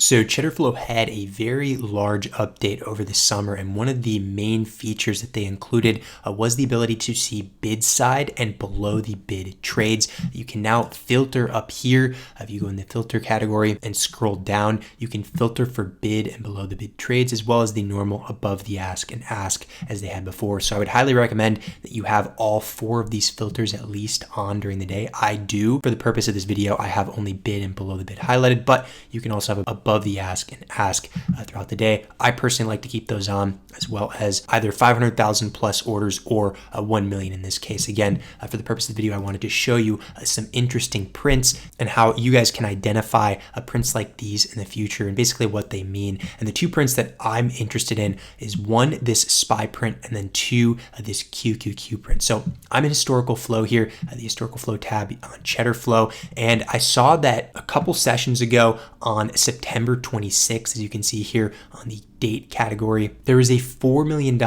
So Cheddarflow had a very large update over the summer, and one of the main features that they included was the ability to see bid side and below the bid trades. You can now filter up here. If you go in the filter category and scroll down, you can filter for bid and below the bid trades, as well as the normal above the ask and ask as they had before. So I would highly recommend that you have all four of these filters at least on during the day. I do. For the purpose of this video, I have only bid and below the bid highlighted, but you can also have above the ask and ask throughout the day. I personally like to keep those on, as well as either 500,000 plus orders or 1 million in this case. Again, for the purpose of the video, I wanted to show you some interesting prints and how you guys can identify prints like these in the future and basically what they mean. And the two prints that I'm interested in is one, this SPY print, and then two, this QQQ print. So I'm in historical flow here, the historical flow tab on Cheddarflow, and I saw that a couple sessions ago on September 26th, as you can see here on the date category, there was a $4 million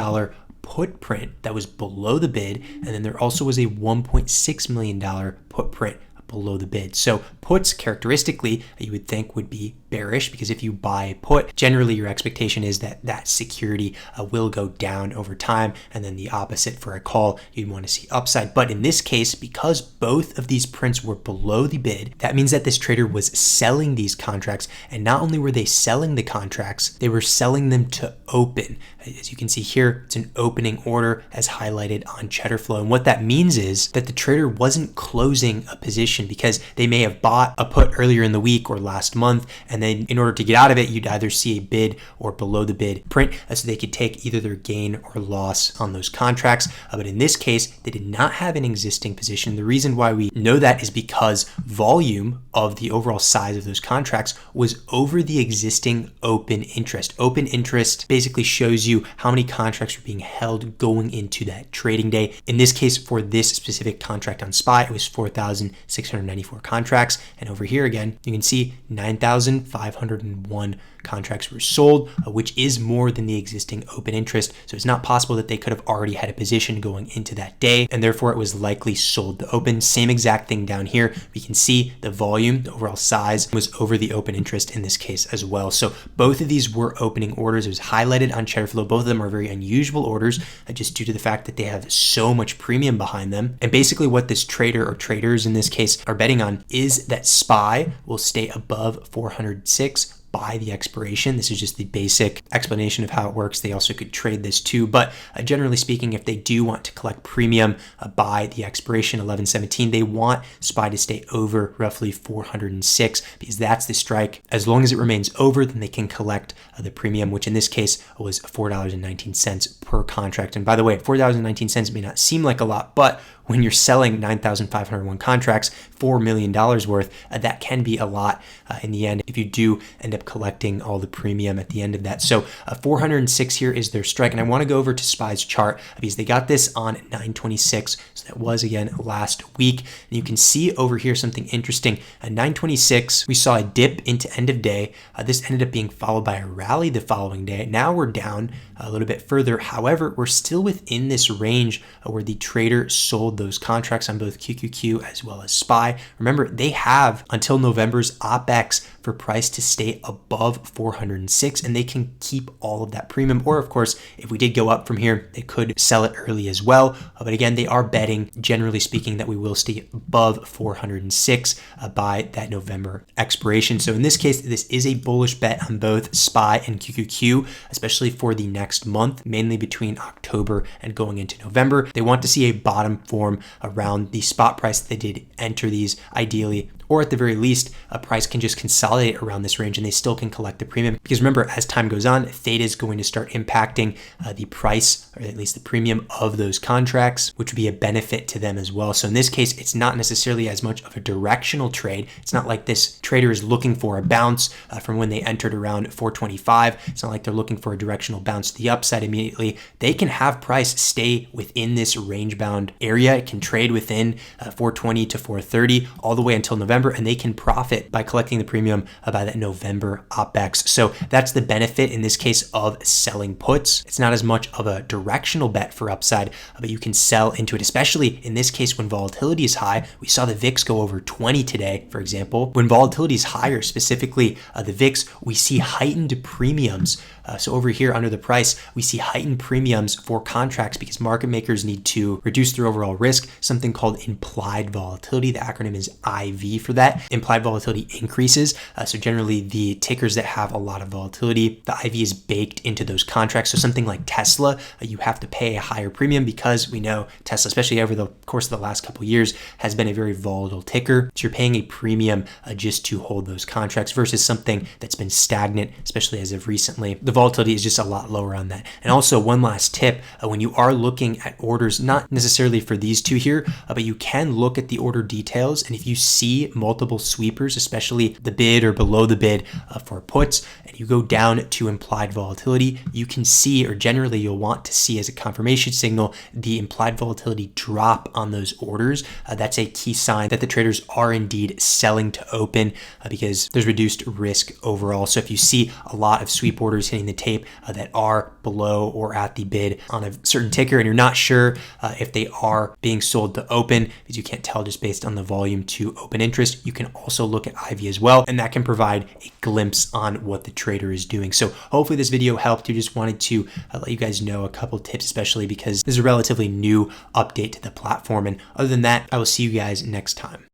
put print that was below the bid, and then there also was a $1.6 million put print below the bid. So puts characteristically you would think would be bearish, because if you buy a put, generally your expectation is that that security will go down over time, and then the opposite for a call, you'd want to see upside. But in this case, because both of these prints were below the bid, that means that this trader was selling these contracts, and not only were they selling the contracts, they were selling them to open. As you can see here, it's an opening order as highlighted on Cheddarflow. And what that means is that the trader wasn't closing a position, because they may have bought a put earlier in the week or last month, and then in order to get out of it, you'd either see a bid or below the bid print, so they could take either their gain or loss on those contracts. But in this case, they did not have an existing position. The reason why we know that is because volume of the overall size of those contracts was over the existing open interest. Open interest basically shows you how many contracts are being held going into that trading day. In this case, for this specific contract on SPY, it was 4,694 contracts. And over here again, you can see 9,501 contracts were sold, which is more than the existing open interest. So it's not possible that they could have already had a position going into that day, and therefore it was likely sold to open. Same exact thing down here. We can see the volume, the overall size was over the open interest in this case as well. So both of these were opening orders. It was highlighted on Cheddarflow. Both of them are very unusual orders, just due to the fact that they have so much premium behind them. And basically what this trader or traders in this case are betting on is that SPY will stay above 406 by the expiration. This is just the basic explanation of how it works. They also could trade this too, but generally speaking, if they do want to collect premium by the expiration 11/17, they want SPY to stay over roughly 406, because that's the strike. As long as it remains over, then they can collect the premium, which in this case was $4.19 per contract. And by the way, $4.19 may not seem like a lot, but when you're selling 9,501 contracts, $4 million worth, that can be a lot in the end if you do end up collecting all the premium at the end of that. So 406 here is their strike. And I want to go over to SPY's chart, because they got this on 9/26. So that was again last week. And you can see over here something interesting. At 9/26, we saw a dip into end of day. This ended up being followed by a rally the following day. Now we're down a little bit further. However, we're still within this range where the trader sold those contracts on both QQQ as well as SPY. Remember, they have until November's OPEX for price to stay above 406, and they can keep all of that premium. Or of course, if we did go up from here, they could sell it early as well. But again, they are betting, generally speaking, that we will stay above 406 by that November expiration. So in this case, this is a bullish bet on both SPY and QQQ, especially for the next month, mainly between October and going into November. They want to see a bottom form around the spot price that they did enter these ideally, or at the very least, a price can just consolidate around this range and they still can collect the premium. Because remember, as time goes on, theta is going to start impacting the price, or at least the premium of those contracts, which would be a benefit to them as well. So in this case, it's not necessarily as much of a directional trade. It's not like this trader is looking for a bounce from when they entered around 425. It's not like they're looking for a directional bounce to the upside immediately. They can have price stay within this range bound area. It can trade within 420 to 430 all the way until November. November, and they can profit by collecting the premium by that November OPEX. So that's the benefit in this case of selling puts. It's not as much of a directional bet for upside, but you can sell into it, especially in this case when volatility is high. We saw the VIX go over 20 today, for example. When volatility is higher, specifically the VIX, we see heightened premiums. So over here under the price, we see heightened premiums for contracts because market makers need to reduce their overall risk, something called implied volatility. The acronym is IV for that. Implied volatility increases. So generally the tickers that have a lot of volatility, the IV is baked into those contracts. So something like Tesla, you have to pay a higher premium because we know Tesla, especially over the course of the last couple of years, has been a very volatile ticker. So you're paying a premium just to hold those contracts versus something that's been stagnant, especially as of recently. The volatility is just a lot lower on that. And also one last tip, when you are looking at orders, not necessarily for these two here, but you can look at the order details. And if you see multiple sweepers, especially the bid or below the bid for puts, and you go down to implied volatility, you can see, or generally you'll want to see as a confirmation signal, the implied volatility drop on those orders. That's a key sign that the traders are indeed selling to open because there's reduced risk overall. So if you see a lot of sweep orders hitting the tape that are below or at the bid on a certain ticker, and you're not sure if they are being sold to open because you can't tell just based on the volume to open interest, you can also look at IV as well, and that can provide a glimpse on what the trader is doing. So hopefully this video helped you. Just wanted to let you guys know a couple tips, especially because this is a relatively new update to the platform. And other than that, I will see you guys next time.